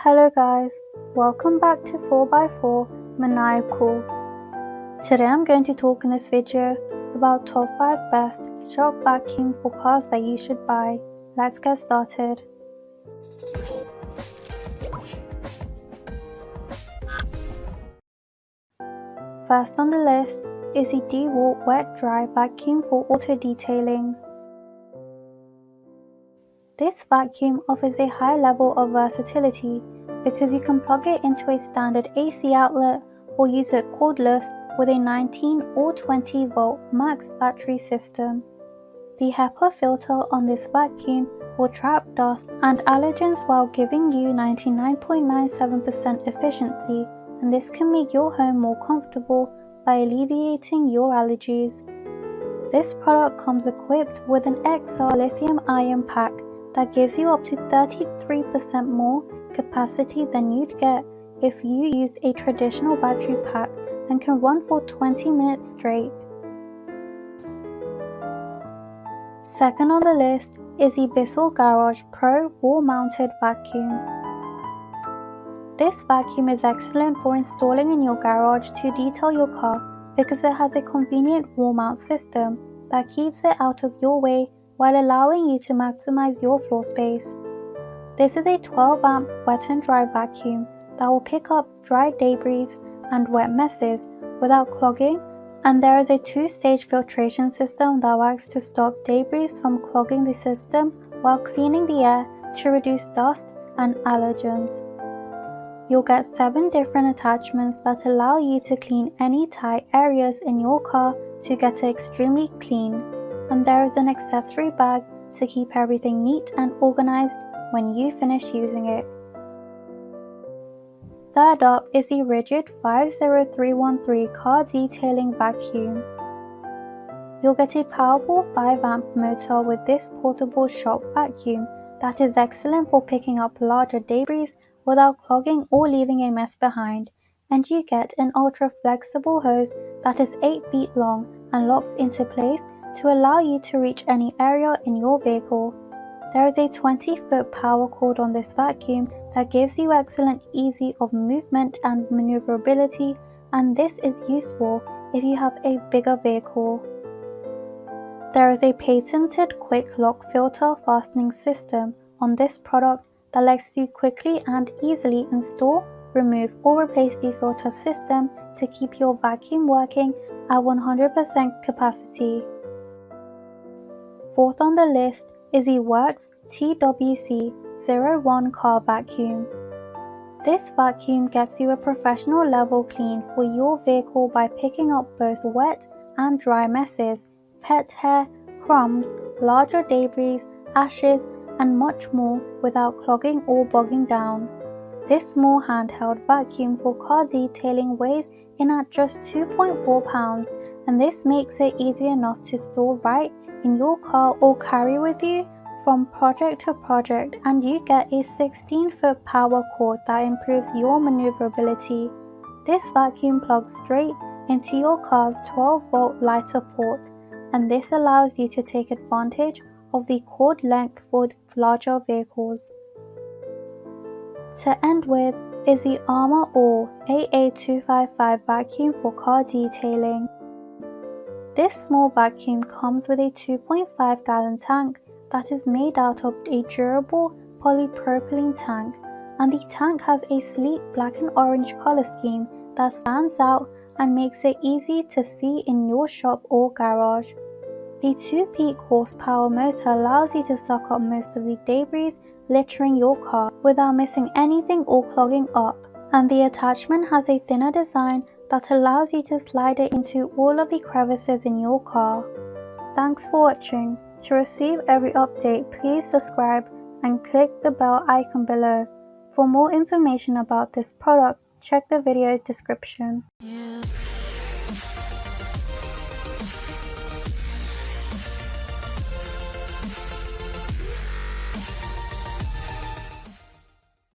Hello guys, welcome back to 4x4 Maniacal. Today I'm going to talk in this video about top 5 best shop vacuum for cars that you should buy. Let's get started. First on the list is the DEWALT Wet Dry Vacuum for Auto Detailing. This vacuum offers a high level of versatility because you can plug it into a standard AC outlet or use it cordless with a 19 or 20 volt max battery system. The HEPA filter on this vacuum will trap dust and allergens while giving you 99.97% efficiency, and this can make your home more comfortable by alleviating your allergies. This product comes equipped with an XR lithium-ion pack that gives you up to 33% more capacity than you'd get if you used a traditional battery pack and can run for 20 minutes straight. Second on the list is the BISSELL Garage Pro wall-mounted vacuum. This vacuum is excellent for installing in your garage to detail your car because it has a convenient wall mount system that keeps it out of your way while allowing you to maximize your floor space. This is a 12 amp wet and dry vacuum that will pick up dry debris and wet messes without clogging, and there is a 2-stage filtration system that works to stop debris from clogging the system while cleaning the air to reduce dust and allergens. You'll get 7 different attachments that allow you to clean any tight areas in your car to get it extremely clean, and there is an accessory bag to keep everything neat and organized when you finish using it. Third up is the RIDGID 50313 car detailing vacuum. You'll get a powerful 5 amp motor with this portable shop vacuum that is excellent for picking up larger debris without clogging or leaving a mess behind, and you get an ultra flexible hose that is 8 feet long and locks into place to allow you to reach any area in your vehicle. There is a 20-foot power cord on this vacuum that gives you excellent ease of movement and maneuverability, and this is useful if you have a bigger vehicle. There is a patented quick lock filter fastening system on this product that lets you quickly and easily install, remove or replace the filter system to keep your vacuum working at 100% capacity. Fourth on the list is the THISWORX TWC01 car vacuum. This vacuum gets you a professional level clean for your vehicle by picking up both wet and dry messes, pet hair, crumbs, larger debris, ashes, and much more without clogging or bogging down. This small handheld vacuum for car detailing weighs in at just 2.4 pounds, and this makes it easy enough to store right in your car or carry with you from project to project, and you get a 16-foot power cord that improves your maneuverability. This vacuum plugs straight into your car's 12-volt lighter port, and this allows you to take advantage of the cord length for larger vehicles. To end with is the Armor All AA255 vacuum for car detailing. This small vacuum comes with a 2.5 gallon tank that is made out of a durable polypropylene tank, and the tank has a sleek black and orange color scheme that stands out and makes it easy to see in your shop or garage. The 2-peak horsepower motor allows you to suck up most of the debris littering your car without missing anything or clogging up, and the attachment has a thinner design that allows you to slide it into all of the crevices in your car. Thanks for watching. To receive every update, please subscribe and click the bell icon below. For more information about this product, check the video description.